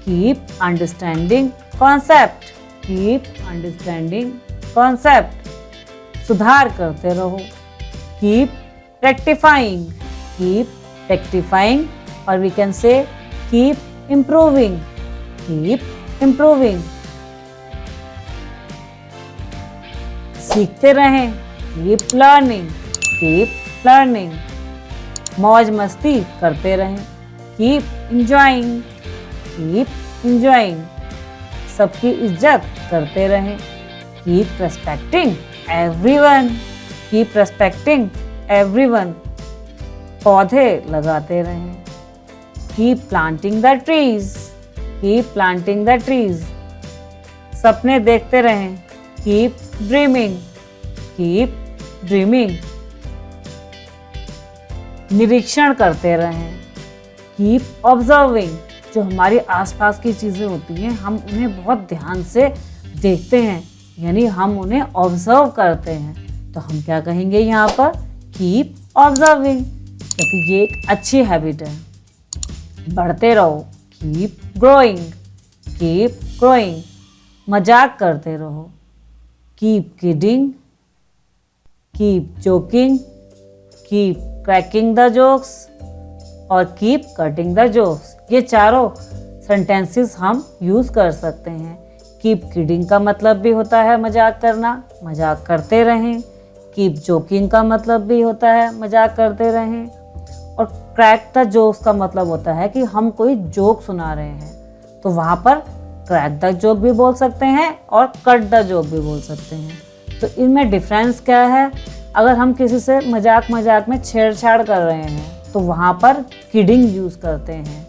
keep understanding concept, keep understanding concept. सुधार करते रहो, कीप रेक्टिफाइंग, कीप रेक्टिफाइंग। और we can say keep improving, keep improving. सीखते रहें, कीप लर्निंग, कीप लर्निंग। मौज मस्ती करते रहें, कीप इंजॉइंग, कीप इंजॉइंग। सबकी इज्जत करते रहें, keep respecting everyone, keep respecting everyone. पौधे लगाते रहें, keep planting the trees, keep planting the trees. सपने देखते रहें, कीप ड्रीमिंग, कीप ड्रीमिंग। निरीक्षण करते रहें, कीप ऑब्जर्विंग। जो हमारे आसपास की चीज़ें होती हैं, हम उन्हें बहुत ध्यान से देखते हैं, यानी हम उन्हें ऑब्जर्व करते हैं। तो हम क्या कहेंगे यहाँ पर, कीप ऑब्जर्विंग, क्योंकि ये एक अच्छी हैबिट है। बढ़ते रहो, कीप ग्रोइंग, कीप ग्रोइंग। मजाक करते रहो, keep kidding, keep joking, keep cracking the jokes और कीप कटिंग द जोक्स। ये चारों सेंटेंसेस हम यूज़ कर सकते हैं। कीप किडिंग का मतलब भी होता है मजाक करना, मजाक करते रहें। कीप जोकिंग का मतलब भी होता है मजाक करते रहें। और क्रैक द जोक्स का मतलब होता है कि हम कोई जोक सुना रहे हैं, तो वहाँ पर क्रैक द जोक भी बोल सकते हैं और कट द जोक भी बोल सकते हैं। तो इनमें डिफरेंस क्या है? अगर हम किसी से मजाक में छेड़छाड़ कर रहे हैं, तो वहाँ पर किडिंग यूज़ करते हैं,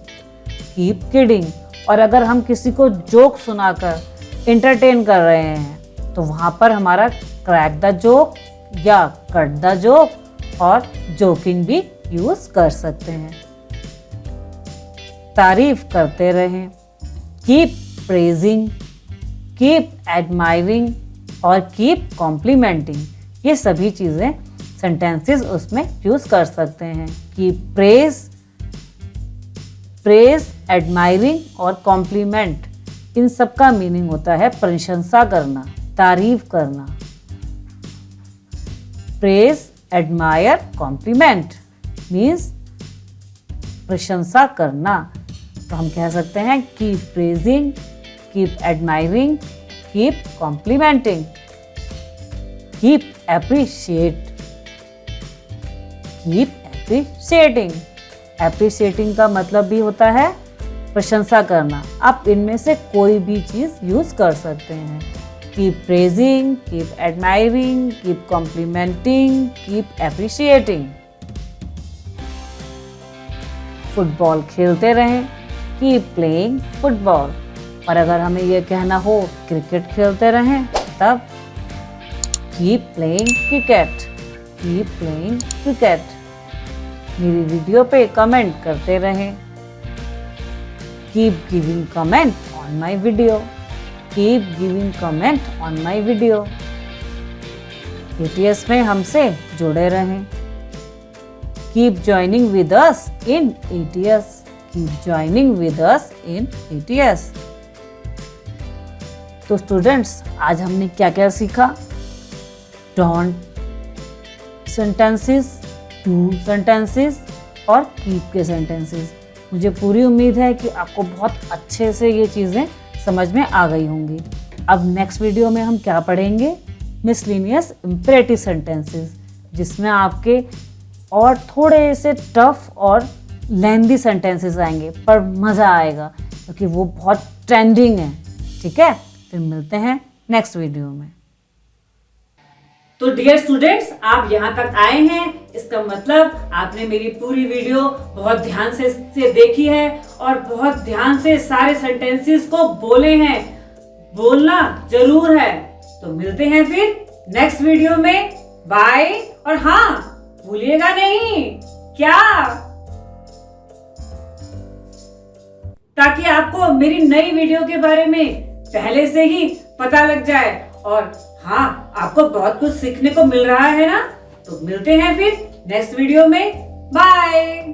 कीप किडिंग। और अगर हम किसी को जोक सुनाकर इंटरटेन कर रहे हैं, तो वहाँ पर हमारा क्रैक द जोक या कट द जोक और जोकिंग भी यूज़ कर सकते हैं। तारीफ करते रहें, कीप प्रेजिंग, कीप एडमायरिंग और कीप कॉम्प्लीमेंटिंग। ये सभी चीज़ें सेंटेंसेस उसमें यूज़ कर सकते हैं। कीप प्रेज, एडमायरिंग और कॉम्प्लीमेंट, इन सब का मीनिंग होता है प्रशंसा करना, तारीफ करना। प्रेज, एडमायर, कॉम्प्लीमेंट मीन्स प्रशंसा करना। तो हम कह सकते हैं keep praising, keep admiring, keep complimenting, keep appreciate, keep appreciating. Appreciating का मतलब भी होता है प्रशंसा करना, आप इनमें से कोई भी चीज यूज कर सकते हैं। Keep praising, keep admiring, keep complimenting, keep appreciating. Football खेलते रहें, कीप प्लेइंग फुटबॉल। और अगर हमें यह कहना हो क्रिकेट खेलते रहें, तब keep playing cricket, keep playing cricket. मेरी वीडियो पे कमेंट करते रहें। Keep giving comment on my video, keep giving comment on my video. ATS में हमसे जुड़े रहें। Keep joining with us in ATS, keep joining with us in ATS। तो students, आज हमने क्या क्या सीखा? डोंट सेंटेंसेस, डू सेंटेंसेस और कीप के सेंटेंसेस। मुझे पूरी उम्मीद है कि आपको बहुत अच्छे से ये चीज़ें समझ में आ गई होंगी। अब नेक्स्ट वीडियो में हम क्या पढ़ेंगे? मिसलिनियस इम्पेरेटिव सेंटेंसेस, जिसमें आपके और थोड़े से टफ और लेंदी सेंटेंसेस आएंगे, पर मज़ा आएगा क्योंकि वो बहुत ट्रेंडिंग है। ठीक है, फिर मिलते हैं नेक्स्ट वीडियो में। तो डियर स्टूडेंट्स, आप यहाँ तक आए हैं, इसका मतलब आपने मेरी पूरी वीडियो बहुत ध्यान से देखी है और बहुत ध्यान से सारे सेंटेंसेस को बोले हैं। बोलना जरूर है। तो मिलते हैं फिर नेक्स्ट वीडियो में। बाय। और हाँ, भूलिएगा नहीं क्या, ताकि आपको मेरी नई वीडियो के बारे में पहले से ही पता लग जाए। और हाँ, आपको बहुत कुछ सीखने को मिल रहा है ना। तो मिलते हैं फिर नेक्स्ट वीडियो में। बाय।